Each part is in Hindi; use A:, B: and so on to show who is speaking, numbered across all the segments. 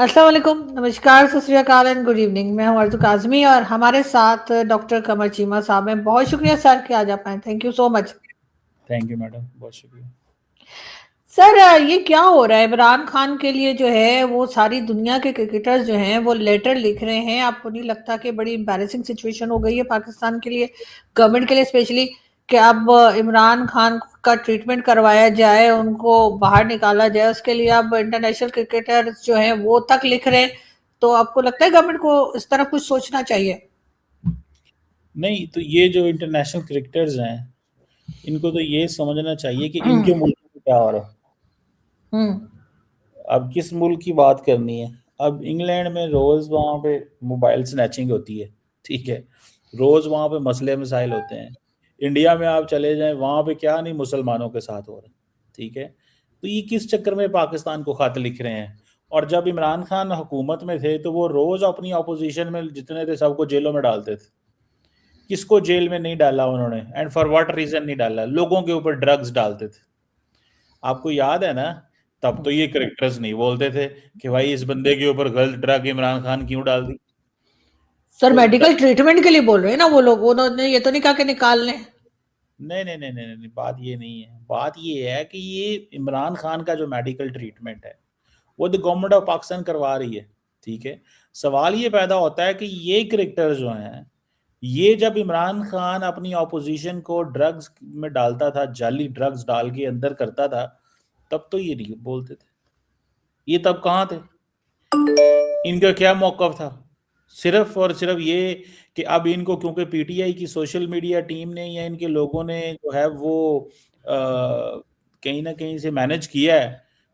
A: अस्सलाम वालेकुम, नमस्कार, सत श्री अकाल एंड गुड इवनिंग। मैं हूं अर्ज़ू काज़मी और हमारे साथ डॉक्टर कमर चीमा साहब हैं। बहुत शुक्रिया सर कि आज आप आए। Thank you so much.
B: Thank you madam, बहुत शुक्रिया।
A: सर ये क्या हो रहा है इमरान खान के लिए जो है वो सारी दुनिया के क्रिकेटर्स जो हैं वो लेटर लिख रहे हैं। आपको नहीं लगता कि बड़ी एम्बैरेसिंग सिचुएशन हो गई है पाकिस्तान के लिए, गवर्नमेंट के लिए स्पेशली, कि अब इमरान खान का ट्रीटमेंट करवाया जाए, उनको बाहर निकाला जाए, उसके लिए अब इंटरनेशनल क्रिकेटर्स जो हैं वो तक लिख रहे हैं। तो आपको लगता है गवर्नमेंट को इस तरह कुछ सोचना चाहिए?
B: नहीं तो ये जो इंटरनेशनल क्रिकेटर्स हैं इनको तो ये समझना चाहिए कि इनके मुल्क में क्या हो रहा है।
A: हम्म।
B: अब किस मुल्क की बात करनी है? अब इंग्लैंड में रोज वहां पे मोबाइल स्नैचिंग होती है, ठीक है, रोज वहां पे मसले मसाइल होते हैं। इंडिया में आप चले जाएं, वहां पे क्या नहीं मुसलमानों के साथ हो रहा है, ठीक है। तो ये किस चक्कर में पाकिस्तान को खत लिख रहे हैं? और जब इमरान खान हुकूमत में थे तो वो रोज अपनी अपोजिशन में जितने थे सबको जेलों में डालते थे। किसको जेल में नहीं डाला उन्होंने, एंड फॉर व्हाट रीजन नहीं डाला? लोगों के ऊपर ड्रग्स डालते थे। आपको याद है ना? तब तो ये क्रिकेटर्स नहीं बोलते थे कि भाई इस बंदे के ऊपर गलत ड्रग इमरान खान क्यों डाल दी।
A: सर
B: तो
A: मेडिकल ट्रीटमेंट के लिए बोल रहे हैं ना वो लोग, उन्होंने ये तो नहीं कहा कि निकाल लें।
B: नहीं नहीं नहीं नहीं नहीं, बात ये नहीं है। बात ये है कि ये इमरान खान का जो मेडिकल ट्रीटमेंट है वो तो गवर्नमेंट ऑफ पाकिस्तान करवा रही है, ठीक है। सवाल ये पैदा होता है कि ये क्रिकेटर जो हैं, ये जब इमरान खान अपनी ऑपोजिशन को ड्रग्स में डालता था, जाली ड्रग्स डाल के अंदर करता था, तब तो ये नहीं बोलते थे। ये तब कहाँ थे? इनका क्या मौकफ था? सिर्फ और सिर्फ ये कि अब इनको क्योंकि पीटीआई की सोशल मीडिया टीम ने या इनके लोगों ने जो है वो कहीं ना कहीं से मैनेज किया है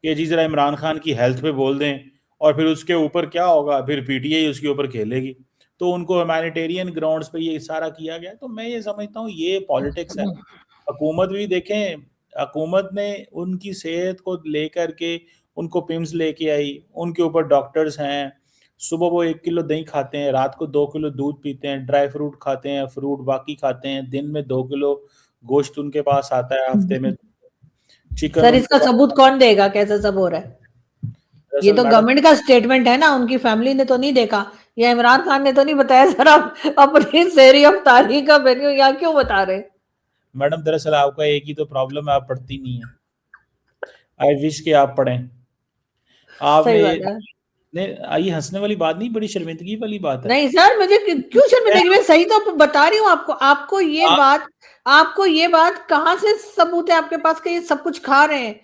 B: कि जी जरा इमरान खान की हेल्थ पे बोल दें, और फिर उसके ऊपर क्या होगा, फिर पीटीआई उसके ऊपर खेलेगी। तो उनको ह्यूमैनिटेरियन ग्राउंड्स पे ये सारा किया गया। तो मैं ये समझता हूँ ये पॉलिटिक्स है। हुकूमत भी देखें, हुकूमत ने उनकी सेहत को लेकर के उनको पिम्स लेके आई, उनके ऊपर डॉक्टर्स हैं। सुबह वो 1 किलो दही खाते हैं, रात को 2 किलो दूध पीते हैं, ड्राई फ्रूट खाते हैं, फ्रूट बाकी खाते हैं, दिन में 2 किलो गोश्त उनके पास आता है, हफ्ते में चिकन
A: सर
B: उनके
A: इसका
B: पास।
A: सबूत कौन देगा कैसा सब हो रहा है? ये
B: दरअसल
A: तो
B: मैडम,
A: गवर्नमेंट का स्टेटमेंट है ना, उनकी फैमिली ने तो नहीं देखा, या इमरान खान ने तो नहीं बताया। सर आप अपनी सेरी अफ्तारी का मेन्यू यहाँ क्यों बता रहे?
B: दरअसल आपका एक ही तो प्रॉब्लम है, आप पढ़ती नहीं है। आई विश कि आप पढ़ें।
A: सही
B: आपने
A: बात है।
B: नहीं, ये हंसने वाली बात नहीं, बड़ी शर्मिंदगी वाली बात है।
A: नहीं सर, मुझे क्यों शर्मिंदगी? मैं सही तो बता रही हूँ आपको। आपको ये बात कहाँ से सबूत है आपके पास कि ये सब कुछ खा रहे हैं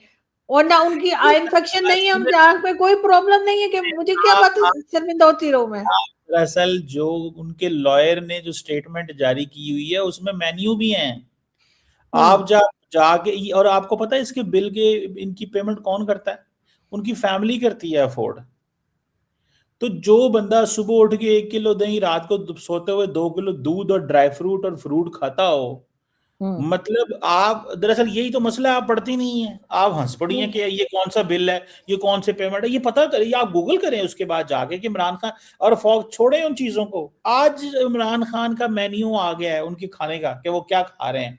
A: और ना उनकी आई इन्फेक्शन नहीं है, उनकी आंख में कोई प्रॉब्लम नहीं है? कि मुझे क्या बात है,
B: आप
A: शर्मिंदा होती रहूं मैं?
B: दरअसल जो उनके लॉयर ने जो स्टेटमेंट जारी की हुई है उसमें मेन्यू भी हैं।
A: हम्म।
B: आप जाके, और आपको पता है इसके बिल के, इनकी पेमेंट कौन करता है? उनकी फैमिली करती है अफोर्ड। तो जो बंदा सुबह उठ के 1 किलो दही, रात को सोते हुए 2 किलो दूध और ड्राई फ्रूट और फ्रूट खाता हो,
A: हम्म।
B: मतलब आप, दरअसल यही तो मसला है, आप पढ़ती नहीं है। आप हंस पड़ी हैं कि ये कौन सा बिल है, ये कौन से पेमेंट है, ये पता करिए, आप गूगल करें उसके बाद जाके कि इमरान खान, और फौक छोड़े उन चीजों को। आज इमरान खान का मेन्यू आ गया है उनके खाने का कि वो क्या खा रहे हैं।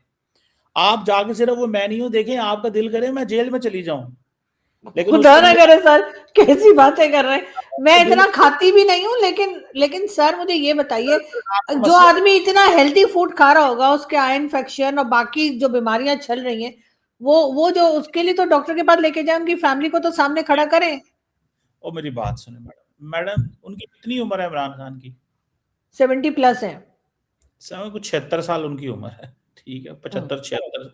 B: आप जाके सिर्फ वो मेन्यू देखें, आपका दिल करे मैं जेल में चली जाऊं, लेकिन
A: खुदा
B: उसके
A: ना
B: लिए
A: करे सर, कैसी बातें कर रहे हैं। मैं
B: आपका दिल,
A: इतना खाती भी नहीं हूँ, लेकिन लेकिन सर मुझे ये बताइए,
B: आपका
A: जो
B: मसला।
A: आदमी इतना हेल्दी फूड खा रहा होगा, उसके आई इन्फेक्शन और बाकी जो बीमारियां चल रही हैं, वो जो उसके लिए तो डॉक्टर के पास लेके जाए, उनकी फैमिली को तो सामने खड़ा करें।
B: और मेरी बात सुने मैडम, उनकी कितनी उम्र है इमरान खान की?
A: 70+ है।
B: समय कुछ 76 साल उनकी उम्र है, ठीक है,
A: हम्म।
B: 75 76।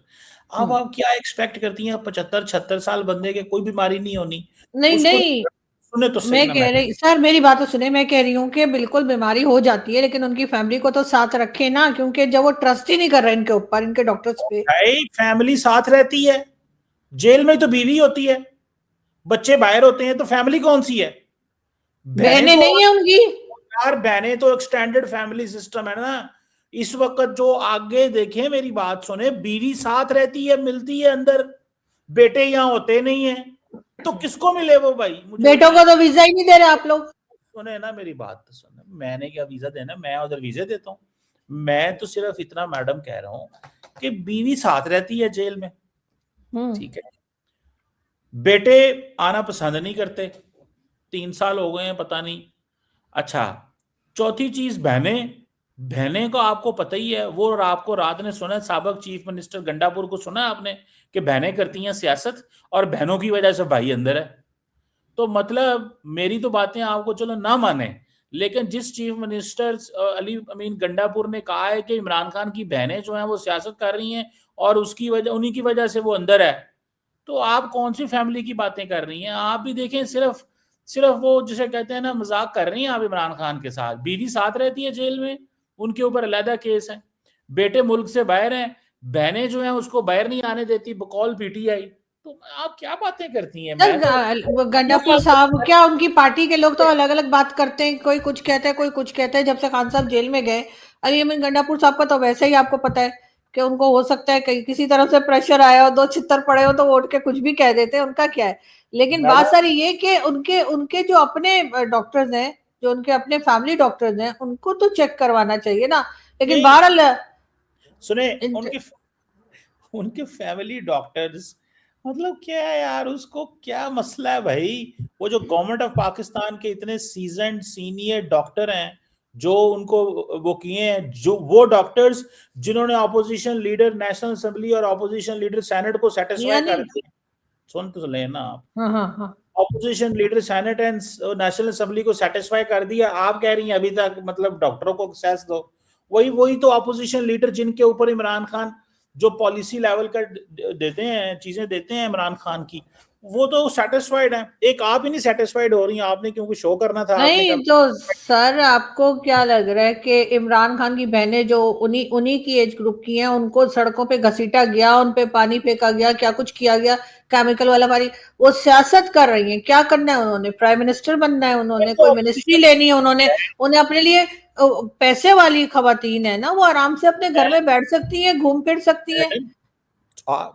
B: अब
A: हम्म।
B: आप क्या एक्सपेक्ट करती हैं? 75 76 साल बंदे के कोई बीमारी नहीं होनी?
A: नहीं
B: उसको
A: नहीं,
B: सुने तो सही
A: मैं
B: ना
A: कह
B: मैडम।
A: रही सर, मेरी बात तो सुने। मैं कह रही हूँ कि बिल्कुल बीमारी हो जाती है, लेकिन उनकी फैमिली को तो साथ रखे ना, क्योंकि जब वो ट्रस्ट ही नहीं कर रहे इनके ऊपर, इनके डॉक्टर्स पे।
B: भाई फैमिली साथ रहती है, जेल में तो बीवी होती है, बच्चे बाहर होते हैं, तो फैमिली कौन सी है? बहनें
A: बहनें
B: तो,
A: नहीं है उनकी?
B: यार बहनें तो एक्सटेंडेड फैमिली सिस्टम है ना। इस वक्त जो आगे देखें, मेरी बात सुने, बीवी साथ रहती है, मिलती है अंदर, बेटे यहाँ होते नहीं है, तो किसको मिले वो? भाई मुझे
A: बेटों
B: बताएं।
A: को तो वीजा ही नहीं दे रहे आप लोग।
B: सुने ना, मेरी बात तो सुने, मैंने क्या वीजा देना? मैं उधर वीजे देता हूँ? मैं तो सिर्फ इतना मैडम कह रहा हूँ कि बीवी साथ रहती है जेल में,
A: हम्म।
B: ठीक है, बेटे आना पसंद नहीं करते, 3 साल हो गए हैं, पता नहीं। अच्छा, चौथी चीज, बहनें। बहनें को आपको पता ही है, वो आपको रात ने सुना, साबिक चीफ मिनिस्टर गंडापुर को सुना आपने कि बहनें करती हैं सियासत और बहनों की वजह से भाई अंदर है। तो मतलब मेरी तो बातें आपको चलो ना माने, लेकिन जिस चीफ मिनिस्टर अली अमीन गंडापुर ने कहा है कि इमरान खान की बहनें जो हैं वो सियासत कर रही हैं और उसकी वजह, उन्हीं की वजह से वो अंदर है, तो आप कौन सी फैमिली की बातें कर रही हैं? आप भी देखें, सिर्फ सिर्फ वो जिसे कहते हैं ना, मजाक कर रही हैं आप इमरान खान के साथ। बीवी साथ रहती है जेल में, उनके ऊपर अलहदा केस है। बेटे मुल्क से बाहर हैं, बहनें जो हैं उसको बाहर नहीं आने देती बकौल पीटीआई। तो आप क्या बातें करती हैं? मैं तो
A: वो गंडापुर साहब, क्या उनकी पार्टी के लोग तो अलग अलग बात करते हैं, कोई कुछ कहता है कोई कुछ कहता है। जब से खान साहब जेल में गए, अली अमीन गंडापुर साहब का तो वैसे ही आपको पता है कि उनको हो सकता है कहीं किसी तरफ से प्रेशर आया हो, दो छितर पड़े हो तो वो उठ के कुछ भी कह देते हैं, उनका क्या है। लेकिन बात
B: मैडम,
A: सारी ये कि उनके उनके जो अपने डॉक्टर्स हैं, जो उनके अपने फैमिली डॉक्टर्स हैं, उनको तो चेक करवाना चाहिए ना। लेकिन
B: नहीं
A: बहरहाल
B: सुने, उनके उनके फैमिली डॉक्टर्स, मतलब क्या है यार, उसको क्या मसला है भाई? वो जो गवर्नमेंट ऑफ पाकिस्तान के इतने सीजन्ड सीनियर डॉक्टर हैं, जो उनको वो किए हैं, जो वो डॉक्टर्स जिन्होंने ऑपोजिशन लीडर नेशनल असेंबली और ऑपोजिशन लीडर सेनेट को सेटिस्फाई
A: यानी
B: कर दिया। सुन तो लेना आप,
A: हाँ हाँ हाँ,
B: opposition leader senate and national assembly को सेटिस्फाई कर दिया, आप कह रही हैं अभी तक मतलब डॉक्टरों को एक्सेस दो। वही वही तो ऑपोजिशन लीडर जिनके ऊपर इमरान खान जो पॉलिसी लेवल का देते हैं, चीजें देते हैं इमरान खान की, वो तो सेटिस्फाइड है। एक आप ही नहीं सेटिस्फाइड हो रही हैं, आपने क्योंकि शो करना था, आपने
A: नहीं
B: कहा।
A: तो सर, आपको क्या लग रहा है कि इमरान खान की बहनें जो उन्हीं उन्हीं की एज ग्रुप की हैं, उनको सड़कों पे घसीटा गया, उन पे पानी फेंका गया, क्या कुछ किया गया, केमिकल वाला पानी, वो सियासत कर रही हैं? क्या करना है उन्होंने? प्राइम मिनिस्टर बनना है उन्होंने,
B: तो
A: कोई मिनिस्ट्री लेनी है उन्होंने, उन्हें अपने लिए पैसे वाली खवातीन है ना, वो आराम से अपने घर में बैठ सकती है, घूम फिर सकती है।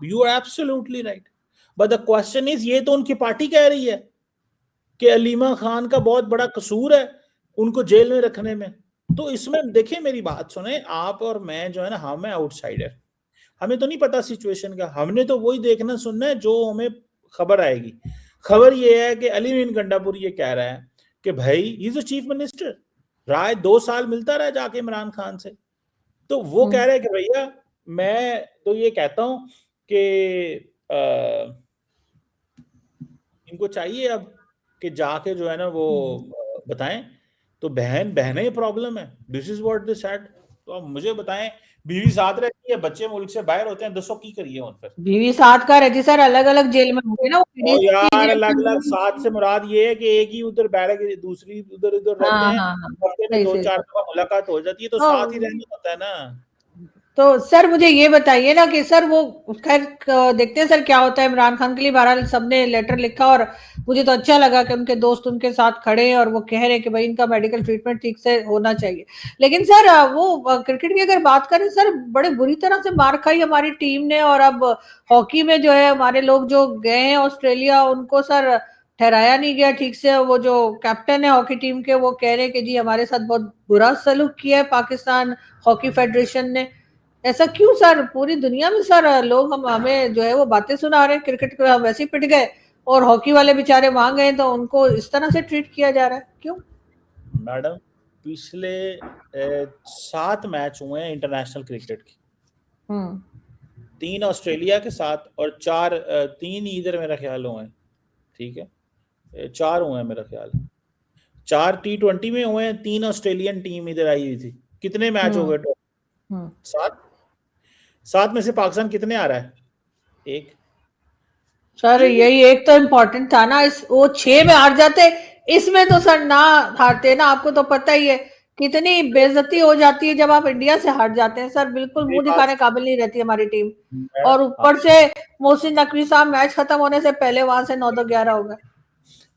B: You are absolutely right, but the question is, ये तो उनकी पार्टी कह रही है कि अलीमा खान का बहुत बड़ा कसूर है उनको जेल में रखने में। तो इसमें देखिए, मेरी बात सुने, आप और मैं जो है ना, हम है आउटसाइडर, हमें तो नहीं पता सिचुएशन का, हमने तो वही देखना सुनना है जो हमें खबर आएगी। खबर ये है कि अली मीन गंडापुर ये कह रहा है कि भाई इज अ चीफ मिनिस्टर, राय 2 साल मिलता रहा जाके इमरान खान से, तो वो कह रहे हैं कि भैया मैं तो ये कहता हूं कि इनको चाहिए अब कि जाके जो है ना वो बताएं। तो बहनें प्रॉब्लम है, this is what they said. तो अब मुझे बताएं, बीवी साथ रहती है, बच्चे मुल्क से बाहर होते हैं, दसो की करिए उन फिर।
A: बीवी साथ का रहती सर, अलग अलग जेल में होंगे ना, वो
B: और
A: विदेशी
B: यार,
A: जेल
B: अलग अलग
A: में।
B: साथ से मुराद ये है कि एक ही उधर बैठ के दूसरी उधर उधर रहते
A: हाँ
B: हैं,
A: हाँ हाँ,
B: हफ्ते में
A: सही
B: दो
A: सही
B: चार
A: सही।
B: दफा मुलाकात हो जाती है, तो साथ ही
A: तो
B: रहना होता है ना।
A: तो सर मुझे ये बताइए ना कि सर वो, खैर देखते हैं सर क्या होता है इमरान खान के लिए। बहरहाल सबने लेटर लिखा और मुझे तो अच्छा लगा कि उनके दोस्त उनके साथ खड़े हैं और वो कह रहे हैं कि भाई इनका मेडिकल ट्रीटमेंट ठीक से होना चाहिए। लेकिन सर वो क्रिकेट की अगर बात करें सर, बड़े बुरी तरह से मार खाई हमारी टीम ने। और अब हॉकी में जो है, हमारे लोग जो गए हैं ऑस्ट्रेलिया, उनको सर ठहराया नहीं गया ठीक से। वो जो कैप्टन है हॉकी टीम के, वो कह रहे हैं कि जी हमारे साथ बहुत बुरा सलूक किया है पाकिस्तान हॉकी फेडरेशन ने। ऐसा क्यों सर? पूरी दुनिया में सर लोग हमें जो है वो बातें सुना रहे हैं, क्रिकेट को हम वैसे ही पिट गए और हॉकी वाले बेचारे वहां गए तो उनको इस तरह से ट्रीट किया जा रहा है, क्यों?
B: मैडम, पिछले 7 मैच हुए हैं इंटरनेशनल क्रिकेट के,
A: हम्म
B: 3 ऑस्ट्रेलिया के साथ और 4 3 ही इधर मेरा ख्याल हुए हैं, ठीक है, 4 हुए हैं मेरा ख्याल। 4 T20 में हुए हैं, 3 ऑस्ट्रेलियन टीम इधर आई हुई थी। कितने मैच हो
A: हम्म
B: गए?
A: हम्म
B: 7। 7 में से पाकिस्तान कितने आ रहा है? एक।
A: सर
B: ठीक है।
A: यही एक तो इम्पोर्टेंट था ना, इस वो 6 में हार जाते, इसमें तो सर ना हारते ना। आपको तो पता ही है कितनी बेइज्जती हो जाती है जब आप इंडिया से हार जाते हैं सर, बिल्कुल
B: मेरी
A: मुंह
B: बात,
A: दिखाने काबिल नहीं रहती हमारी टीम।
B: मैं
A: और
B: हाँ,
A: ऊपर से मोहसिन नकवी साहब मैच खत्म होने से पहले वहां से 9-11 हो गए।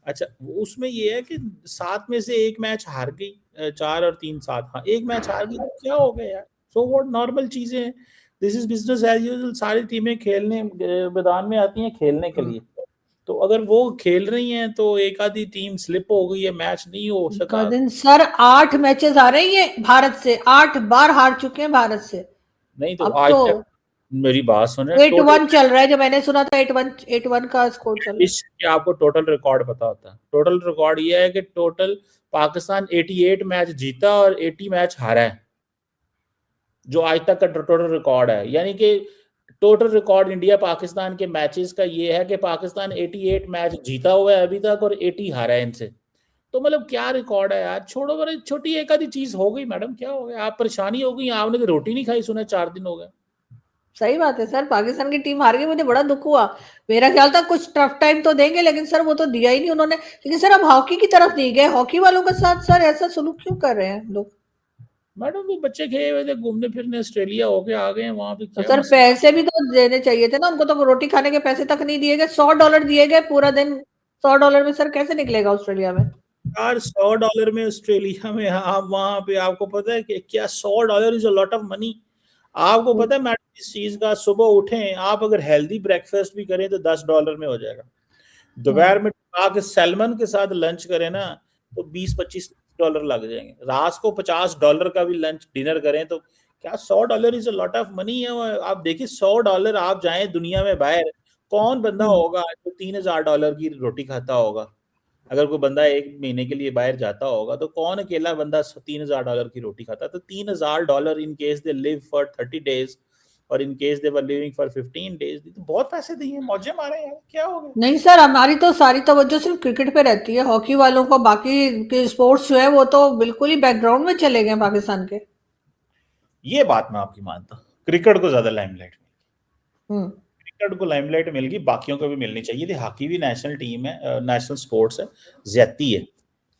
B: अच्छा, उसमें ये है कि 7 में से एक मैच हार गई, 4 और 3 7, हाँ एक मैच हार गई, तो क्या हो गया यार? सो व्हाट, नॉर्मल चीजें हैं, this is business as usual. सारी टीमें खेलने मैदान में आती हैं खेलने के लिए, तो अगर वो खेल रही हैं तो एक आधी टीम स्लिप हो गई है, मैच नहीं हो
A: का
B: सका।
A: दिन सर 8 मैचेस आ रही हैं भारत से, 8 बार हार चुके हैं भारत से।
B: नहीं तो
A: अब
B: आज
A: तो
B: तक मेरी बात सुने,
A: 8-1 चल रहा है, जो मैंने सुना था 8-1 का स्कोर चल रहा है।
B: इसके आपको टोटल रिकॉर्ड पता होता है? टोटल रिकॉर्ड ये है कि टोटल पाकिस्तान 88 मैच जीता और 80 मैच हारा है, जो आज तक का टोटल रिकॉर्ड है। यानी कि टोटल रिकॉर्ड इंडिया पाकिस्तान के मैचेस का ये है कि पाकिस्तान 88 मैच जीता हुआ है अभी तक और 80 हारा है इनसे। तो मतलब क्या रिकॉर्ड है यार, छोड़ो, बड़े छोटी एक आधी चीज हो गई मैडम, क्या हो गया, आप परेशानी हो गई, आपने तो रोटी नहीं खाई सुना 4 दिन हो गए।
A: सही बात है सर, पाकिस्तान की टीम हार गई, मुझे बड़ा दुख हुआ। मेरा ख्याल था कुछ टफ टाइम तो देंगे, लेकिन सर वो तो दिया ही नहीं उन्होंने। लेकिन सर अब हॉकी की तरफ नहीं गए, हॉकी वालों के साथ सर ऐसा सुलूक क्यों कर रहे हैं लोग?
B: मैडम वो बच्चे गए हुए थे घूमने फिरने, ऑस्ट्रेलिया होके आ गए हैं, वहां पे
A: तो
B: क्या
A: सर
B: मसला।
A: पैसे भी तो देने चाहिए थे ना उनको, तो रोटी खाने के पैसे तक नहीं दिए गए। $100 दिए गए पूरा दिन। $100 में सर कैसे निकलेगा ऑस्ट्रेलिया में?
B: यार $100 में ऑस्ट्रेलिया में आप वहां पे, आपको पता है कि क्या $100 is a lot of money. आपको पता है मैडम इस चीज का, सुबह उठें आप अगर हेल्दी ब्रेकफास्ट भी करें तो $10 में हो जाएगा। दोपहर में आके सैलमन के साथ लंच करें ना तो $20-25 लग जाएंगे। रात को $50 का भी लंच डिनर करें तो क्या $100 is a lot of money है। आप देखिए $100 आप जाएं दुनिया में बाहर, कौन बंदा होगा जो $3000 की रोटी खाता होगा? अगर कोई बंदा एक महीने के लिए बाहर जाता होगा तो कौन अकेला बंदा $3000 की रोटी खाता? तो $3000 in case they live for 30 days और in case they were living for 15 days, तो बहुत पैसे दिए, मौजे मारे यार, क्या हो गया।
A: नहीं सर, हमारी तो सारी तवज्जो सिर्फ क्रिकेट पे रहती है। हॉकी वालों को बाकी के स्पोर्ट्स जो है वो तो बिल्कुल ही बैकग्राउंड में चले गए पाकिस्तान के।
B: ये बात मैं आपकी मानता हूँ, क्रिकेट को ज्यादा लाइमलाइट,
A: हम्म।
B: क्रिकेट को लाइमलाइट मिल गई, बाकियों को भी मिलनी चाहिए थी। हॉकी भी नेशनल टीम है, नेशनल स्पोर्ट्स है। ज्यादती है,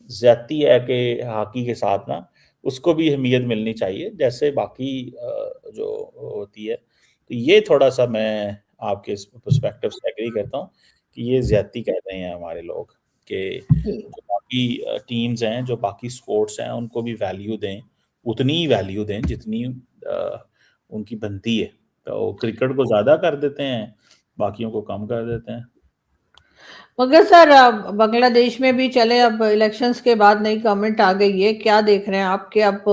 B: ज्यादती है कि हॉकी के साथ ना उसको भी अहमियत मिलनी चाहिए जैसे बाकी जो होती है। तो ये थोड़ा सा मैं आपके इस पर्सपेक्टिव से एग्री करता हूँ कि ये ज्यादती कर रहे हैं हमारे लोग, कि जो बाकी टीम्स हैं, जो बाकी स्पोर्ट्स हैं, उनको भी वैल्यू दें, उतनी ही वैल्यू दें जितनी उनकी बनती है। तो क्रिकेट को ज़्यादा कर देते हैं, बाकियों को कम कर देते हैं।
A: मगर सर बांग्लादेश में भी चले, अब इलेक्शंस के बाद नई गवर्नमेंट आ गई है, क्या देख रहे हैं आपके? अब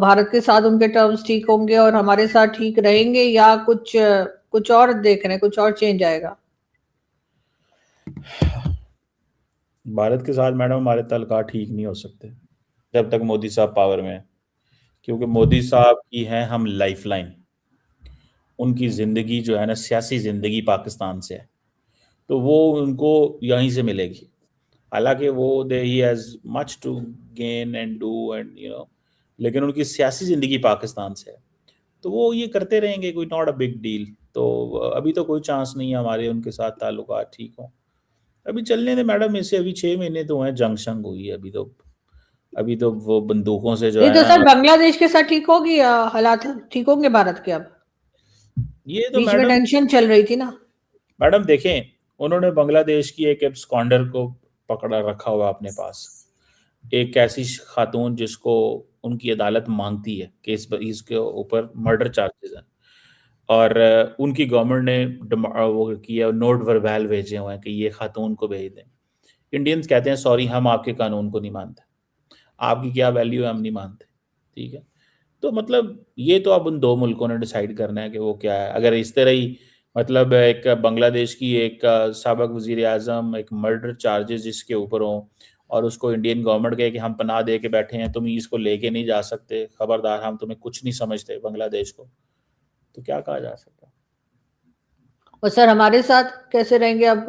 A: भारत के साथ उनके टर्म्स ठीक होंगे और हमारे साथ ठीक रहेंगे, या कुछ और देख रहे हैं, कुछ और चेंज आएगा?
B: भारत के साथ मैडम हमारे ताल्लुकात ठीक नहीं हो सकते जब तक मोदी साहब पावर में है, क्योंकि मोदी साहब की हैं हम लाइफलाइन। उनकी ज़िंदगी जो है ना, सियासी ज़िंदगी पाकिस्तान से है, तो वो उनको यहीं से मिलेगी। हालांकि वो they he has much to gain and do and लेकिन उनकी सियासी ज़िंदगी पाकिस्तान से है, तो वो ये करते रहेंगे, कोई नॉट अ बिग डील। तो अभी तो कोई चांस नहीं है हमारे उनके साथ ताल्लुकात ठीक हो। अभी चलने दे मैडम, इसे अभी 6 महीने तो हैं, जंग शंग हुई है अभी तो वो बंदूकों से जो
A: नहीं
B: है
A: तो
B: ना।
A: सर बांग्लादेश के साथ ठीक होगी, या हालात ठीक होंगे भारत के अब?
B: ये तो
A: बीच में
B: मैडम,
A: टेंशन चल रही थी ना।
B: मैडम देखें, उन्होंने बांग्लादेश की एक एब्सकॉन्डर को पकड़ा रखा हुआ अपने पास, एक ऐसी खातून जिसको उनकी अदालत मांगती है कि इसके ऊपर मर्डर चार्जेस हैं, और उनकी गवर्नमेंट ने वो किया, नोट वर्बैल भेजे हुए हैं कि ये खातून को भेज दें। इंडियंस कहते हैं सॉरी हम आपके कानून को नहीं मानते, आपकी क्या वैल्यू है हम नहीं मानते, ठीक है। तो मतलब ये तो अब उन दो मुल्कों ने डिसाइड करना है कि वो क्या है। अगर इस तरह ही मतलब एक बांग्लादेश की एक साबिक वजीर आजम एक मर्डर चार्जेस जिसके ऊपर हो और उसको इंडियन गवर्नमेंट कहे कि हम पनाह दे के बैठे हैं, तुम इसको लेके नहीं जा सकते, खबरदार, हम तुम्हें कुछ नहीं समझते बांग्लादेश को, तो क्या कहा जा सकता है।
A: और सर हमारे साथ कैसे रहेंगे अब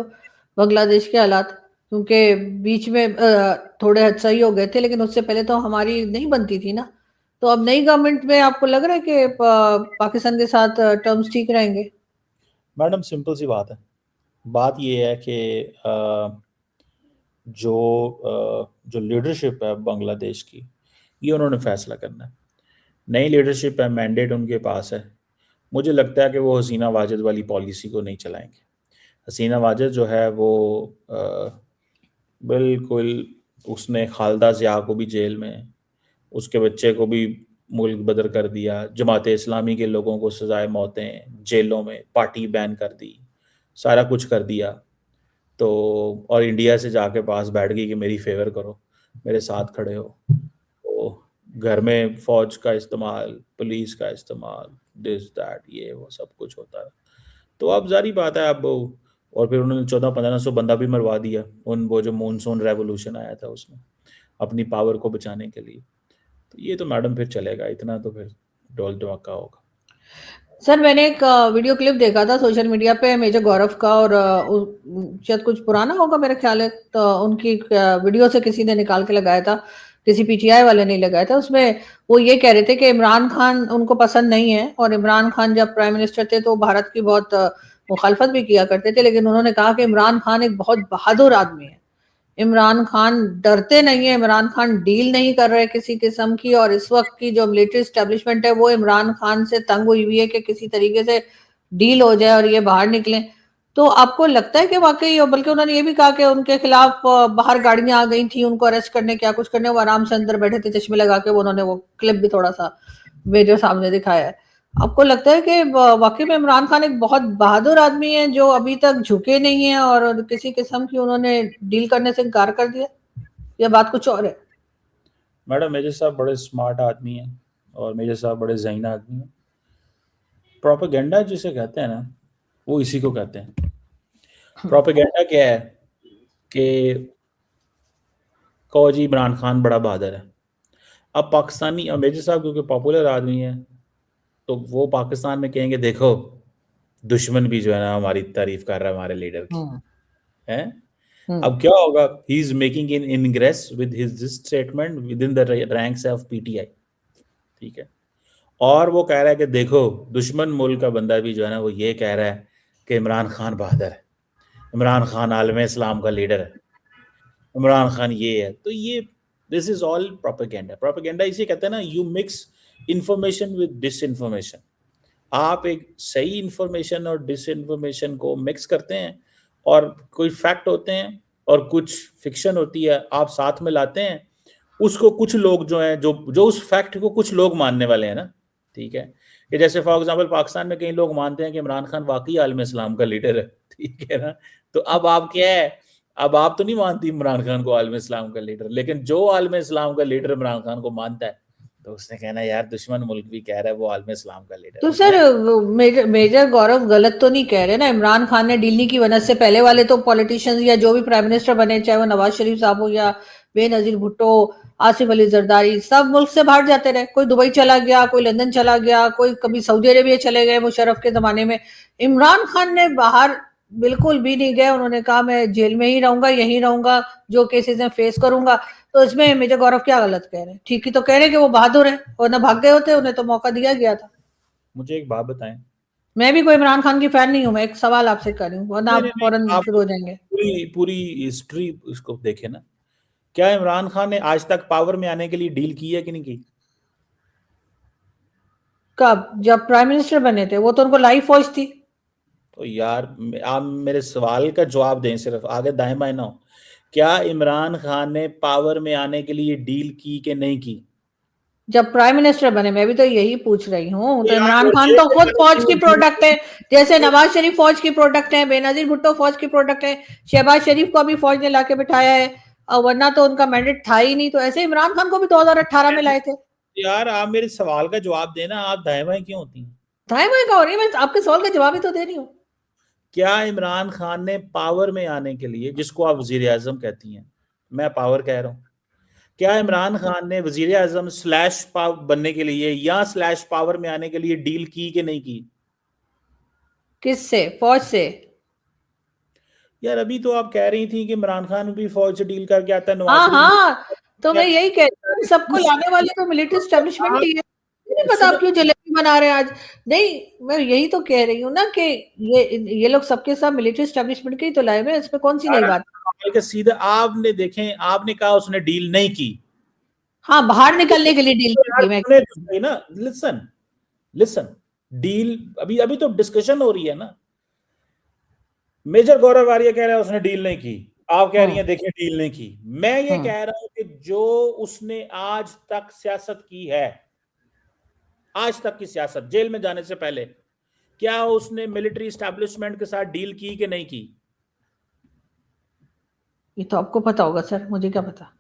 A: बांग्लादेश के हालात? क्योंकि बीच में थोड़े हद सही हो गए थे, लेकिन उससे पहले तो हमारी नहीं बनती थी ना। तो अब नई गवर्नमेंट में आपको लग रहा है कि पाकिस्तान के साथ टर्म्स ठीक रहेंगे?
B: मैडम सिंपल सी बात है, बात ये है कि जो लीडरशिप है बांग्लादेश की, ये उन्होंने फैसला करना है। नई लीडरशिप है, मैंडेट उनके पास है। मुझे लगता है कि वो हसीना वाजिद वाली पॉलिसी को नहीं चलाएंगे। हसीना वाजिद जो है वो बिल्कुल, उसने खालदा जिया को भी जेल में, उसके बच्चे को भी मुल्क बदर कर दिया, जमात इस्लामी के लोगों को सजाए मौतें, जेलों में पार्टी बैन कर दी, सारा कुछ कर दिया। तो और इंडिया से जाके पास बैठ गई कि मेरी फेवर करो, मेरे साथ खड़े हो। तो घर में फौज का इस्तेमाल, पुलिस का इस्तेमाल, दिस दैट, ये वो सब कुछ होता है। तो अब जारी बात है अब, और फिर उन्होंने 1400-1500 बंदा भी मरवा दिया उन वो जो मॉनसून रेवोल्यूशन आया था उसमें, अपनी पावर को बचाने के लिए। तो ये तो मैडम फिर चलेगा, इतना तो फिर ढोल धमाका होगा।
A: सर मैंने एक वीडियो क्लिप देखा था सोशल मीडिया पे मेजर गौरव का, और शायद कुछ पुराना होगा मेरा ख्याल है, तो उनकी वीडियो से किसी ने निकाल के लगाया था, किसी पीटीआई वाले ने लगाया था। उसमें वो ये कह रहे थे कि इमरान खान उनको पसंद नहीं है, और इमरान खान जब प्राइम मिनिस्टर थे तो भारत की बहुत मुखालफत भी किया करते थे, लेकिन उन्होंने कहा कि इमरान खान एक बहुत बहादुर आदमी है, इमरान खान डरते नहीं है, इमरान खान डील नहीं कर रहे किसी किस्म की, और इस वक्त की जो मिलिट्री स्टैब्लिशमेंट है वो इमरान खान से तंग हुई हुई है कि किसी तरीके से डील हो जाए और ये बाहर निकले। तो आपको लगता है कि वाकई, और बल्कि उन्होंने ये भी कहा कि उनके खिलाफ बाहर गाड़ियां आ गई थी उनको अरेस्ट करने, क्या कुछ करने, वो आराम से अंदर बैठे थे चश्मे लगा के। वो उन्होंने वो क्लिप भी थोड़ा सा मेजर सामने दिखाया है। आपको लगता है कि वाकई में इमरान खान एक बहुत बहादुर आदमी है जो अभी तक झुके नहीं है और किसी किस्म की उन्होंने डील करने से इनकार कर दिया, या बात कुछ और है?
B: मैडम मेजर साहब बड़े स्मार्ट आदमी हैं, और मेजर साहब बड़े ज़हीन आदमी हैं। प्रोपेगेंडा जिसे कहते हैं ना, वो इसी को कहते हैं। प्रोपेगेंडा क्या है कि कहो जी इमरान खान बड़ा बहादुर है। अब पाकिस्तानी, अब मेजर साहब क्योंकि पॉपुलर आदमी है, तो वो पाकिस्तान में कहेंगे देखो दुश्मन भी जो है ना हमारी तारीफ कर रहा है हमारे लीडर की,
A: हम्म।
B: है।
A: हम्म।
B: अब क्या होगा, he is making in ingress with his this statement with in the ranks of PTI, ठीक है। और वो कह रहा है कि देखो दुश्मन मुल्क का बंदा भी जो है ना वो ये कह रहा है कि इमरान खान बहादुर है, इमरान खान आलम इस्लाम का लीडर है, इमरान खान ये है। तो ये this is all propaganda. Propaganda इसे कहते हैं ना, you mix information with disinformation. आप एक सही इंफॉर्मेशन और डिस इंफॉर्मेशन को मिक्स करते हैं, और कोई फैक्ट होते हैं और कुछ फिक्शन होती है, आप साथ में लाते हैं। उसको कुछ लोग जो हैं जो जो उस फैक्ट को कुछ लोग मानने वाले हैं ना, ठीक है। कि जैसे फॉर एग्जांपल पाकिस्तान में कई लोग मानते हैं कि इमरान खान वाकई आलम इस्लाम का लीडर है, ठीक है ना। तो अब आप क्या है, अब आप तो नहीं मानती इमरान खान को आलम इस्लाम का लीडर, लेकिन जो आलम इस्लाम का लीडर इमरान खान को मानता है, तो उसने कहना यार दुश्मन मुल्क भी कह रहा है वो आलम इस्लाम का लीडर
A: तो
B: है।
A: सर मेजर गौरव गलत तो नहीं कह रहे ना? इमरान खान ने डील नहीं की, वजह से पहले वाले तो पॉलिटिशियंस या जो भी प्राइम मिनिस्टर बने, चाहे वो नवाज शरीफ साहब हो या बेनजीर भुट्टो, आसिफ अली जरदारी, सब मुल्क से बाहर जाते रहे। कोई दुबई चला गया, कोई लंदन चला गया, कोई कभी सऊदी अरेबिया चले गए मुशर्रफ के जमाने में। इमरान खान ने बाहर बिल्कुल भी नहीं गए, उन्होंने कहा मैं जेल में ही रहूंगा, यहीं रहूंगा, जो केसेस हैं फेस करूंगा। तो इसमें मेजर गौरव क्या गलत कह रहे हैं? ठीक ही तो कह रहे हैं कि वो बहादुर है, और ना भाग गए होते, उन्हें तो मौका दिया गया था।
B: मुझे एक बात बताएं।
A: मैं भी कोई इमरान खान की फैन नहीं हूं, मैं एक सवाल आपसे कर रही हूँ, वरना
B: नहीं नहीं
A: आप
B: नहीं,
A: फौरन
B: आप
A: शुरू हो जाएंगे।
B: पूरी पूरी हिस्ट्री इसको देखें ना। क्या इमरान खान ने आज तक पावर में आने के लिए डील की है कि नहीं की?
A: कब? जब प्राइम मिनिस्टर बने थे, वो तो उनको लाइफ फौज थी।
B: तो यार आप मेरे सवाल का जवाब दें, सिर्फ आगे दाएं बाएं ना हो। क्या इमरान खान ने पावर में आने के लिए डील की कि नहीं की?
A: जब प्राइम मिनिस्टर बने, मैं भी तो यही पूछ रही हूँ।
B: तो
A: तो
B: यार
A: इमरान
B: वो
A: खान
B: जेल
A: तो
B: में
A: खुद
B: जाने के
A: फौज की
B: लिए
A: प्रोडक्ट है, जैसे
B: डील।
A: नवाज शरीफ फौज की प्रोडक्ट है, बेनजीर भुट्टो फौज की प्रोडक्ट है, शहबाज शरीफ को भी फौज ने लाके बिठाया है, और वरना तो उनका मैंडेट था ही नहीं। तो ऐसे इमरान खान को भी 2018 में लाए थे।
B: यार आप मेरे सवाल का जवाब देना, आप दाएं बाएं क्यों होती हैं?
A: थाई मैं कह रही हूँ, मैं आपके सवाल का जवाब ही तो दे रही हूँ।
B: क्या इमरान खान ने पावर में आने के लिए, जिसको आप वजीर आजम कहती हैं, मैं पावर कह रहा हूं, क्या इमरान खान ने वजीर आजम स्लैश बनने के लिए या स्लैश पावर में आने के लिए डील की कि नहीं की?
A: किससे? फौज से?
B: यार अभी तो आप कह रही थी कि इमरान खान भी फौज से डील करके आता है, नवाज
A: हाँ
B: शरीफ
A: हाँ, तो
B: भी।
A: मैं यही कह रही हूँ, सबको लाने वाले तो मिलिट्री स्टैब्लिशमेंट
B: आप
A: ही है। नहीं पता
B: सुनो,
A: आप क्यों जलेबी बना रहे हैं आज। नहीं, मैं यही तो कह रही हूँ ना कि ये लोग सबके सब मिलिट्री स्टैब्लिशमेंट के ही तो लाए हुए हैं, इसमें कौन सी नई बात?
B: सवाल का सीधा आपने देखें, आपने कहा उसने डील नहीं की।
A: हाँ, बाहर निकलने के लिए डील
B: तो यार
A: की मैं।
B: सुने तो सही ना, लिसन लिसन। डील अभी अभी तो डिस्कशन हो रही है ना। मेजर गौरव आर्य कह रहा है उसने डील नहीं की, आप कह रही
A: हम्म।
B: हैं देखिए डील नहीं की। मैं ये
A: हम्म।
B: कह रहा हूं कि जो उसने आज तक सियासत की है, आज तक की सियासत जेल में जाने से पहले, क्या उसने मिलिट्री एस्टैब्लिशमेंट के साथ डील की कि नहीं की?
A: ये तो आपको पता होगा सर, मुझे क्या पता।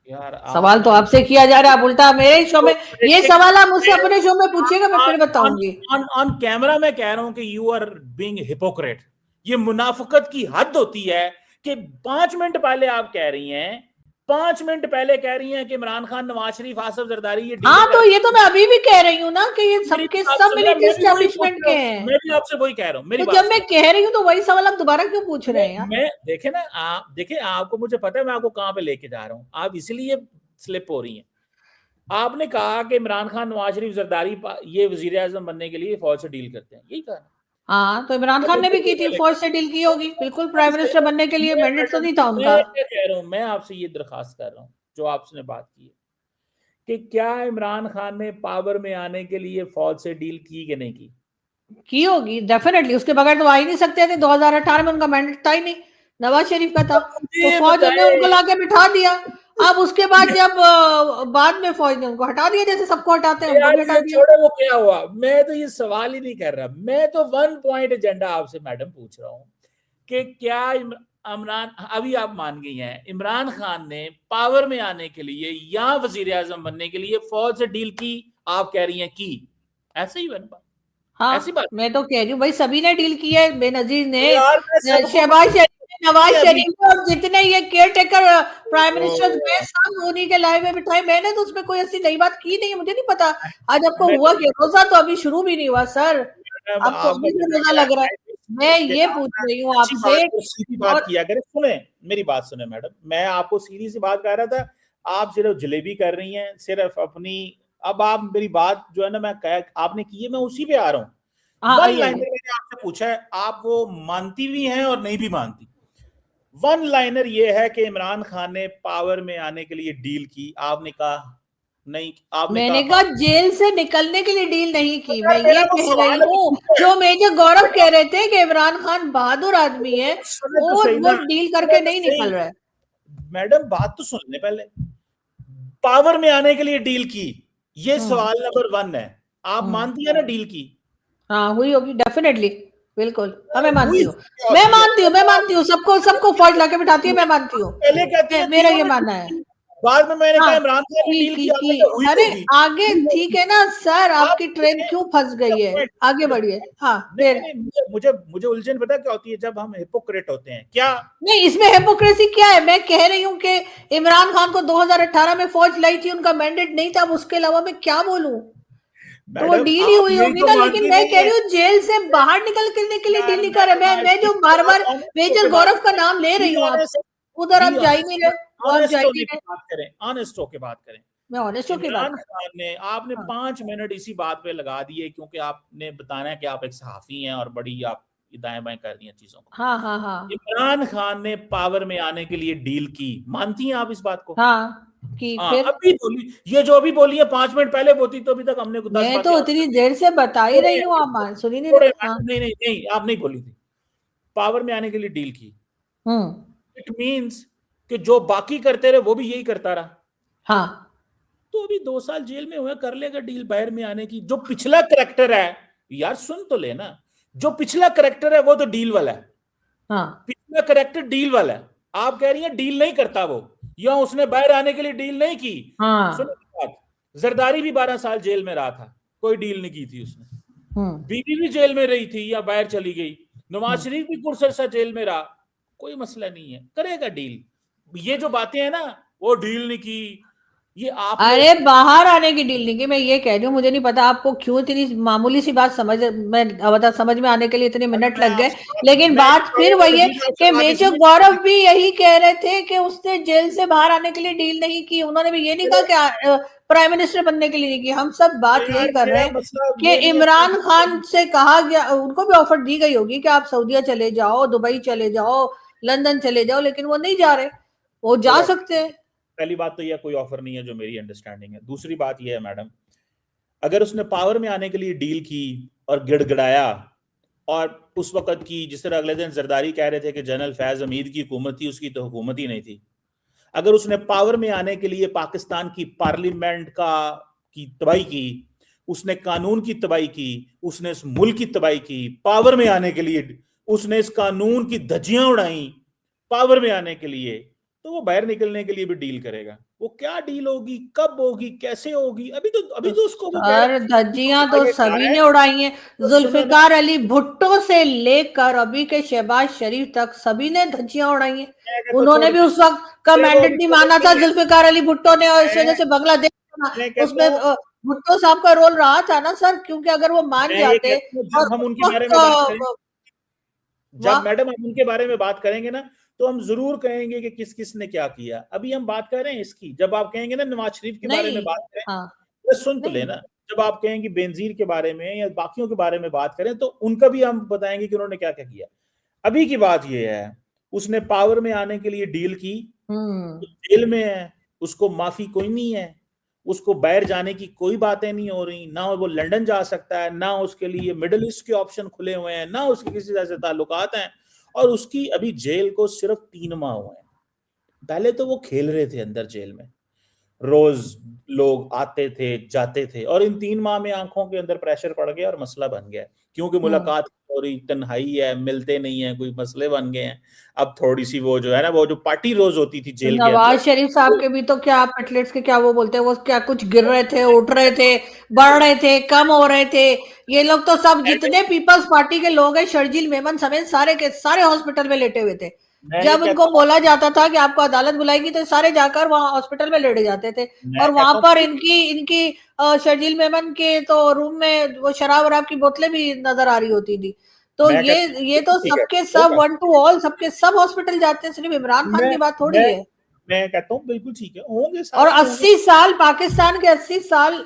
B: यार
A: सवाल तो
B: आपने
A: आपसे किया जा रहा है, आप उल्टा मेरे शो में, ये सवाल आप मुझसे अपने शो में पूछिएगा, मैं फिर
B: ऑन
A: बताऊंगी।
B: ऑन कैमरा मैं कह रहा हूं कि यू आर बीइंग हिपोक्रेट। ये मुनाफिकत की हद होती है कि 5 मिनट पहले आप कह रही हैं, 5 मिनट पहले कह रही हैं कि इमरान खान, नवाज शरीफ, आसिफ जरदारी ये
A: हाँ
B: डीलिंग
A: तो
B: कर।
A: ये तो मैं अभी भी कह रही हूँ ना कि ये
B: मेरी
A: सबके
B: बात
A: सब
B: सुनिए,
A: मिलिट्री
B: मैं भी वही पूछ
A: एस्टेब्लिशमेंट
B: रहा
A: के
B: हूं,
A: हैं।
B: मैं भी आपसे वही कह रहा हूं, मेरी
A: तो
B: बात
A: जब मैं
B: सुनिए।
A: कह रही हूँ तो वही सवाल आप दोबारा क्यों पूछ रहे हैं यार?
B: मैं देखे ना, आप देखे, आपको मुझे पता है मैं आपको कहां पे लेके जा रहा हूं, आप इसलिए स्लिप हो रही हैं। आपने कहा कि इमरान खान, नवाज शरीफ, जरदारी ये वजीर आजम बनने के लिए फौज से डील करते हैं, यही कहा।
A: हाँ तो इमरान खान ने भी की थी, फौज से डील की होगी, बिल्कुल प्राइम मिनिस्टर बनने के लिए मैंडेट तो नहीं था उनका।
B: मैं क्या कह रहा हूं, मैं आपसे ये दरखास्त कर रहा हूं जो आपने बात की है कि क्या इमरान खान ने पावर में आने के लिए फौज से डील की कि नहीं
A: की होगी डेफिनेटली, उसके बगैर तो आ ही नहीं सकते थे, 2018 में उनका मैंडेट था ही नहीं, नवाज शरीफ का था। तो
B: मुझे
A: फौज ने
B: बताए।
A: उनको लाके बिठा दिया। अब उसके बाद जब बाद में फौज ने उनको हटा दिया, जैसे सबको हटाते हैं उनको
B: यार
A: भी हटा
B: ये
A: दिया।
B: छोड़ो, वो क्या हुआ, मैं तो ये सवाल ही नहीं कर रहा, मैं तो 1 पॉइंट एजेंडा आपसे मैडम पूछ रहा हूं कि क्या इमरान, अभी आप मान गई हैं, इमरान खान ने पावर में आने के लिए या वजीर आजम बनने के लिए फौज से डील की? आप कह रही हैं की, ऐसे ही बन बात, ऐसी
A: हाँ
B: बात।
A: मैं तो कह रही हूँ भाई, सभी ने डील की है, बेनजीर ने,
B: तो यार मैं सबको
A: शहबाज शरीफ ने, नवाज
B: अभी
A: शरीफ ने, और जितने ये केयर टेकर प्राइम मिनिस्टर हुए,
B: ओ,
A: सब उन्हीं के लाए में बिठाए। मैंने तो उसमें कोई ऐसी नई बात की नहीं है, मुझे नहीं पता। आज आपको
B: मैं
A: हुआ कि रोजा तो अभी शुरू भी नहीं हुआ सर,
B: मैडम,
A: आपको
B: आपका
A: अभी से
B: कहना
A: रोजा
B: क्या
A: लग रहा है।
B: है
A: मैं
B: कि
A: ये
B: आप
A: पूछ
B: ना
A: रही हूँ
B: अच्छी बात
A: आपसे।
B: को सीधी बात
A: और
B: किया करें। सुने, मेरी बात सुने मैडम, मैं आपको सीधी सी बात कर रहा था, आप सिर्फ जलेबी कर रही हैं, सिर्फ अपनी। अब आप मेरी बात जो है ना, मैं कह आपने की है, मैं उसी पे आ रहा हूँ।
A: हाँ
B: वन
A: आइए
B: लाइनर
A: आइए।
B: मैंने आपसे पूछा है, आप वो मानती भी हैं और नहीं भी मानती। वन लाइनर ये है कि इमरान खान ने पावर में आने के लिए डील की, आपने कहा नहीं, आपने
A: मैंने
B: कहा
A: कहा जेल से निकलने के लिए डील नहीं
B: हाँ।
A: की, मैं
B: यार मेरा
A: ये
B: वो
A: कह रही
B: सवाल अभी
A: हूँ।
B: पूछा है।
A: जो मेजर गौरव कह रहे थे कि इमरान खान बहादुर आदमी है,
B: सुने तो
A: वो
B: सही
A: वो
B: ना,
A: डील
B: सुने
A: करके
B: तो
A: नहीं
B: सही
A: निकल रहा है।
B: मैडम, बात तो सुन ले पहले। पावर में आने के लिए डील की, ये
A: हम्म
B: सवाल नंबर 1 है। आप
A: हम्म
B: मानती है ना डील की?
A: हाँ हुई होगी डेफिनेटली, बिल्कुल। हाँ मैं मानती
B: हुई
A: हूँ,
B: क्या होती है?
A: मैं मानती हूँ, सबको सबको फौज लाके बिठाती है, मैं मानती हूँ।
B: पहले कहती है थी
A: मेरा ये
B: उन्होंने
A: मानना
B: डील
A: है।
B: की, बाद में मैंने कहा
A: हाँ
B: इमरान खान ने डील की, आपने
A: की
B: कहा हुई
A: अरे
B: होगी।
A: आगे
B: हुई
A: ठीक
B: होगी।
A: है ना सर,
B: आप
A: आपकी ट्रेन
B: मुझे
A: क्यों फंस गई है? आगे बढ़िए। हाँ
B: नहीं
A: फिर।
B: नहीं, मुझे मुझे उलझन पता क्या होती है, जब हम हिपोक्रेट होते हैं क्या।
A: नहीं इसमें हिपोक्रेसी क्या है? मैं कह रही हूँ कि इमरान खान को 2018 में फौज लाई थी, उनका मैंडेट नहीं था, अब उसके अलावा मैं क्या बोलूं? तो वो
B: मैडम
A: डील ही
B: आप
A: हुई
B: यही
A: होगी
B: तो
A: ना, लेकिन
B: मानती
A: मैं
B: नहीं
A: कह
B: है।
A: रही हूँ जेल से बाहर निकल करने के लिए डील
B: यार
A: नहीं कर रहे। मैं जो बार बार
B: आप ऑनेस्ट
A: मेजर
B: होके बात
A: गौरव का
B: करें,
A: नाम ले
B: बी
A: रही हूँ
B: ऑनेस्ट,
A: आपसे, उधर
B: बी
A: आप जा ही नहीं रहे, वो आप जा
B: ऑनेस्ट
A: ही
B: होने
A: नहीं
B: की
A: रहे।
B: बात करें, ऑनेस्ट होके बात करें।
A: मैं ऑनेस्ट होकर बात
B: इमरान
A: कर।
B: खान ने, आपने
A: हाँ
B: 5 मिनट इसी बात पे लगा दिए क्योंकि आपने बताना है कि आप एक सहाफी हैं और बड़ी आप दाएं बाएं कर दी हैं चीजों को।
A: हाँ हाँ हाँ
B: इमरान खान ने पावर में आने के लिए डील की, मानती हैं आप इस बात को?
A: हाँ कि
B: हाँ,
A: फिर
B: अभी बोली, ये जो अभी बोली है 5 मिनट पहले बोती तो अभी तक हमने कुछ 10
A: मैं
B: बातें
A: तो
B: और
A: उतनी
B: कर दी।
A: देर से बता ही
B: थोड़े
A: रही हूँ, आप सुन ही नहीं
B: थोड़े
A: रहे। हाँ
B: मैडम, नहीं नहीं नहीं, आप नहीं बोली थी, पावर में आने के लिए डील की।
A: हम्म
B: इट मींस कि जो बाकी करते रहे वो भी यही करता रहा।
A: हाँ
B: तो अभी 2 साल जेल में हुआ, कर लेगा डील बाहर में आने की। जो पिछला करेक्टर है, यार सुन तो लेना, जो पिछला करेक्टर है वो तो डील वाला है,
A: हाँ
B: पिछला करेक्टर डील वाला है। आप कह रही हैं डील नहीं करता वो, या उसने बाहर आने के लिए डील नहीं की। सुनो
A: हाँ
B: बात, जरदारी भी 12 साल जेल में रहा था, कोई डील नहीं की थी उसने।
A: हम्म
B: बीबी भी जेल में रही थी या बाहर चली गई, नवाज
A: हम्म
B: शरीफ भी कुछ अरसा जेल में रहा, कोई मसला नहीं है, करेगा डील। ये जो बातें हैं ना, वो डील नहीं की, ये आपने।
A: अरे बाहर आने की डील नहीं की, मैं ये कह रही हूँ, मुझे नहीं पता आपको क्यों इतनी मामूली सी बात समझ मैं बता समझ में आने के लिए इतने मिनट
B: मैं
A: लग गए।
B: आपसे
A: लेकिन
B: मैं
A: बात फिर वही है
B: आपसे
A: कि
B: बात
A: मेजर
B: इसलिए
A: गौरव भी यही कह रहे थे कि उसने जेल से बाहर आने के लिए डील नहीं की, उन्होंने भी ये नहीं कहा कि प्राइम मिनिस्टर बनने के लिए नहीं की। हम सब बात यही
B: यार
A: कर रहे
B: मेरा
A: हैं
B: मसला
A: कि
B: ये नहीं है
A: इमरान खान से कहा गया, उनको भी ऑफर दी गई होगी कि आप सऊदीया चले जाओ, दुबई चले जाओ, लंदन चले जाओ, लेकिन वो नहीं जा रहे। वो
B: कोई
A: जा
B: ऑफर,
A: सकते हैं।
B: पहली बात तो यह कोई ऑफर नहीं है जो मेरी अंडरस्टैंडिंग है। दूसरी बात यह है मैडम, अगर उसने पावर में आने के लिए डील की और गिड़गिड़ाया, और उस वक्त की, जिस तरह अगले दिन जरदारी कह रहे थे कि जनरल फैज हमीद की हुकूमत थी, उसकी तो हुकूमत ही नहीं थी। अगर उसने पावर में आने के लिए पाकिस्तान की पार्लियामेंट की तबाही की, उसने कानून की तबाही की, उसने इस मुल्क की तबाही की पावर में आने के लिए, उसने इस कानून की धज्जियां उड़ाई पावर में आने के लिए, तो वो बाहर निकलने के लिए भी डील करेगा। वो क्या डील होगी, कब होगी, कैसे होगी, अभी तो उसको वो कह रहे
A: सर धज्जियां तो
B: आगे जा
A: सभी
B: रहा है।
A: ने उड़ाई हैं।
B: तो सुनो ना,
A: जुल्फिकार अली भुट्टो से लेकर अभी के शहबाज शरीफ तक सभी ने धज्जियां उड़ाई हैं।
B: मैं कहता हूँ
A: उन्होंने
B: छोड़
A: भी
B: दे,
A: उस वक्त का
B: अरे वो
A: मैंडेट
B: अभी
A: नहीं
B: चले
A: माना था
B: गए हैं।
A: जुल्फिकार अली भुट्टो ने, और इस वजह से बांग्लादेश
B: मैं कहता
A: उसमें
B: हूँ
A: भुट्टो साहब का रोल रहा था ना सर, क्योंकि अगर वो मान
B: मैं ये
A: जाते
B: कहता हूँ
A: और
B: जब हम
A: उस
B: उनके बारे
A: वक्त
B: में बात करें, जब
A: वाह
B: मैडम हम उनके बारे में बात करेंगे ना, तो हम जरूर कहेंगे कि किस किस ने क्या किया। अभी हम बात कर रहे हैं इसकी। जब आप कहेंगे ना नवाज शरीफ के बारे में
A: नहीं,
B: बात करें,
A: हाँ
B: तो सुन तो
A: नहीं
B: लेना। जब आप कहेंगे बेनजीर के बारे में या बाकियों के बारे में बात करें, तो उनका भी हम बताएंगे कि उन्होंने क्या क्या किया। अभी की बात यह है, उसने पावर में आने के लिए डील की, तो जेल में है, उसको माफी कोई नहीं है, उसको बाहर जाने की कोई बातें नहीं हो रही, ना वो लंदन जा सकता है, ना उसके लिए मिडिल ईस्ट के ऑप्शन खुले हुए हैं, ना उसके किसी ऐसे ताल्लुकात हैं। और उसकी अभी जेल को सिर्फ 3 माह हुए हैं। पहले तो वो खेल रहे थे अंदर जेल में, रोज लोग आते थे जाते थे, और इन 3 माह में आंखों के अंदर प्रेशर पड़ गया और मसला बन गया, क्योंकि मुलाकात हो रही, तन्हाई है, मिलते नहीं है, कोई मसले बन गए हैं। अब थोड़ी सी वो जो है ना, वो जो पार्टी रोज होती थी जेल के
A: नवाज
B: अंदर,
A: शरीफ साहब
B: वो
A: के भी तो क्या पेटलेट्स के क्या वो बोलते हैं, वो क्या कुछ गिर रहे थे, उठ रहे थे, बढ़ रहे थे, कम हो रहे थे। ये लोग तो सब जितने पीपल्स पार्टी के लोग हैं, शर्जील मेमन समेत सारे के सारे हॉस्पिटल में लेटे हुए थे।
B: मैं ये
A: जब
B: कहता
A: इनको
B: हूँ,
A: बोला जाता था कि आपको अदालत बुलाएगी, तो सारे जाकर वहां हॉस्पिटल में लेटे जाते थे।
B: मैं
A: और वहां
B: कहता
A: पर
B: हूँ
A: इनकी इनकी शर्जील मेमन के तो रूम में वो शराब वराब की बोतलें भी नजर आ रही होती थी। तो
B: मैं
A: ये
B: कहता
A: तो
B: हूँ ठीक है,
A: सबके सब
B: होगा।
A: 1 to all सबके सब हॉस्पिटल जाते हैं, सिर्फ इमरान खान
B: मैं
A: की बात थोड़ी
B: मैं
A: है।
B: मैं कहता हूँ बिल्कुल ठीक है, होंगे,
A: और
B: सारे ही होंगे।
A: 80 साल पाकिस्तान के 80 साल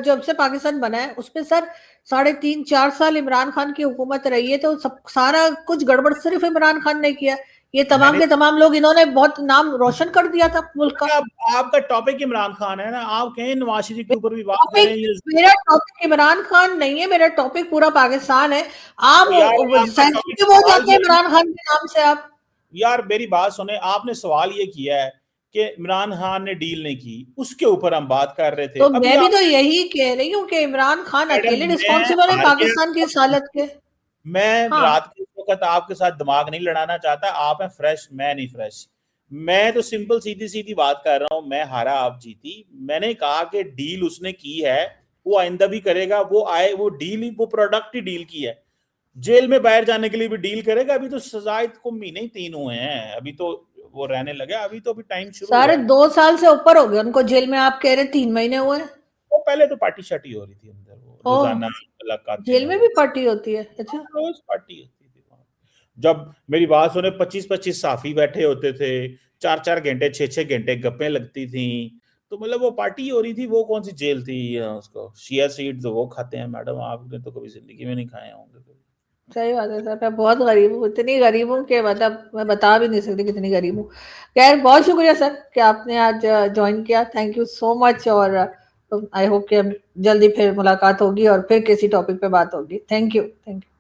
A: जब से पाकिस्तान बना है, उसमें सर 3.5-4 साल इमरान खान की हुकूमत रही है, तो सब सारा कुछ गड़बड़ सिर्फ इमरान खान ने किया। ये तमाम
B: मैंने
A: के तमाम लोग, इन्होंने बहुत नाम रोशन कर दिया था मुल्क का।
B: आप, आपका टॉपिक इमरान खान है ना, आप कहें नवाज शरीफ के ऊपर भी बात करें
A: टॉपिक
B: ये।
A: मेरा टॉपिक इमरान खान नहीं है, मेरा टॉपिक पूरा पाकिस्तान है। आप
B: तो यार आपका टॉपिक
A: सेंसिटिव हो
B: सवाल
A: जाते हैं
B: ये है
A: इमरान खान के नाम से आप।
B: यार मेरी बात सुने, आपने सवाल ये किया है कि इमरान खान ने डील नहीं की, उसके ऊपर हम बात कर रहे थे।
A: तो
B: अभी
A: मैं भी
B: आप,
A: तो यही कह रही हूँ कि इमरान खान
B: मैडम
A: अकेले
B: मैं
A: रिस्पॉन्सिबल है
B: हार गया,
A: पाकिस्तान की इस हालत के।
B: मैं
A: हाँ,
B: रात के वक्त आपके साथ दिमाग नहीं लड़ाना चाहता। आप हैं फ्रेश, मैं नहीं फ्रेश। मैं तो सिंपल सीधी सीधी बात कर रहा हूं, मैं हारा आप जीती। मैंने कहा कि डील उसने की है, वो आइंदा भी करेगा। वो आए, वो डील ही, वो प्रोडक्ट ही डील की है। जेल में बाहर जाने के लिए भी डील करेगा। अभी तो सजा को महीने ही 3 हुए हैं, अभी तो वो रहने लगे, अभी तो अभी टाइम शुरू हुआ
A: सारे
B: है।
A: 2 साल से ऊपर हो गए उनको जेल में, आप कह रहे 3 महीने हुए हैं।
B: वो पहले तो पार्टी शार्टी हो रही थी अंदर, वो
A: ओह,
B: रोजाना मुलाकातें
A: जेल में
B: और
A: भी पार्टी होती है, अच्छा।
B: रोज पार्टी होती थी वहाँ। जब मेरी बात सुने, 25-25 साफी बैठे होते थे, 4-4 घंटे 6-6 घंटे गप्पे लगती थी, तो मतलब वो पार्टी हो रही थी। वो कौन सी जेल थी? उसको शिया सीड तो वो खाते हैं मैडम, आपने तो कभी जिंदगी में नहीं खाए होंगे।
A: सही बात है सर, मैं बहुत गरीब हूँ, इतनी गरीब हूँ कि मतलब मैं बता भी नहीं सकती कितनी गरीब हूँ। खैर, बहुत शुक्रिया सर कि आपने आज ज्वाइन किया, थैंक यू सो मच। और आई होप कि हम जल्दी फिर मुलाकात होगी और फिर किसी टॉपिक पे बात होगी। Thank you, thank you.